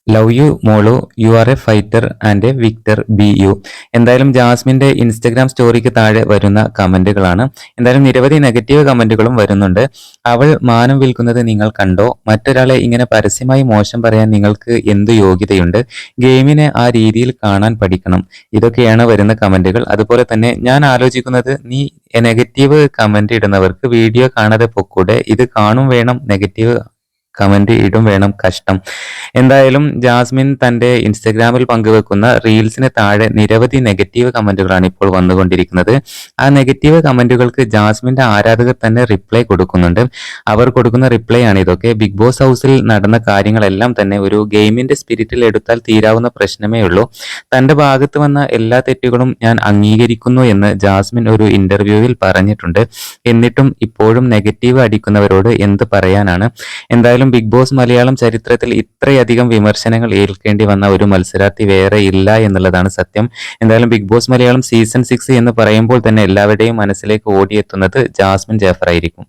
Love you മോളു, you are a fighter and a victor be you. എന്തായാലും ജാസ്മിന്റെ Instagram സ്റ്റോറിക്ക് താഴെ വരുന്ന കമന്റുകളാണ്. എന്തായാലും നിരവധി നെഗറ്റീവ് കമന്റുകളും വരുന്നുണ്ട്. അവൾ മാനം വിൽക്കുന്നത് നിങ്ങൾ കണ്ടോ? മറ്റൊരാളെ ഇങ്ങനെ പരസ്യമായി മോശം പറയാൻ നിങ്ങൾക്ക് എന്തു യോഗ്യതയുണ്ട്? ഗെയിമിനെ ആ രീതിയിൽ കാണാൻ പഠിക്കണം. ഇതൊക്കെയാണ് വരുന്ന കമന്റുകൾ. അതുപോലെ തന്നെ ഞാൻ ആലോചിക്കുന്നത്, നീ നെഗറ്റീവ് കമന്റ് ഇടുന്നവർക്ക് വീഡിയോ കാണാതെ പൊക്കൂടെ? ഇത് കാണും വേണം, നെഗറ്റീവ് കമന്റ് ഇടും വേണം, കഷ്ടം. എന്തായാലും ജാസ്മിൻ തന്റെ ഇൻസ്റ്റഗ്രാമിൽ പങ്കുവെക്കുന്ന റീൽസിന് താഴെ നിരവധി നെഗറ്റീവ് കമന്റുകളാണ് ഇപ്പോൾ വന്നുകൊണ്ടിരിക്കുന്നത്. ആ നെഗറ്റീവ് കമന്റുകൾക്ക് ജാസ്മിന്റെ ആരാധകർ തന്നെ റിപ്ലൈ കൊടുക്കുന്നുണ്ട്. അവർ കൊടുക്കുന്ന റിപ്ലൈ ആണ് ഇതൊക്കെ. ബിഗ് ബോസ് ഹൗസിൽ നടന്ന കാര്യങ്ങളെല്ലാം തന്നെ ഒരു ഗെയിമിന്റെ സ്പിരിറ്റിൽ എടുത്താൽ തീരാവുന്ന പ്രശ്നമേ ഉള്ളൂ. തന്റെ ഭാഗത്ത് വന്ന എല്ലാ തെറ്റുകളും ഞാൻ അംഗീകരിക്കുന്നു എന്ന് ജാസ്മിൻ ഒരു ഇന്റർവ്യൂവിൽ പറഞ്ഞിട്ടുണ്ട്. എന്നിട്ടും ഇപ്പോഴും നെഗറ്റീവ് അടിക്കുന്നവരോട് എന്ത് പറയാനാണ്? എന്തായാലും ബിഗ് ബോസ് മലയാളം ചരിത്രത്തിൽ ഇത്രയധികം വിമർശനങ്ങൾ ഏൽക്കേണ്ടി വന്ന ഒരു മത്സരാർത്ഥി വേറെ ഇല്ല എന്നുള്ളതാണ് സത്യം. എന്തായാലും ബിഗ് ബോസ് മലയാളം സീസൺ 6 എന്ന് പറയുമ്പോൾ തന്നെ എല്ലാവരുടെയും മനസ്സിലേക്ക് ഓടിയെത്തുന്നത് ജാസ്മിൻ ജാഫർ ആയിരിക്കും.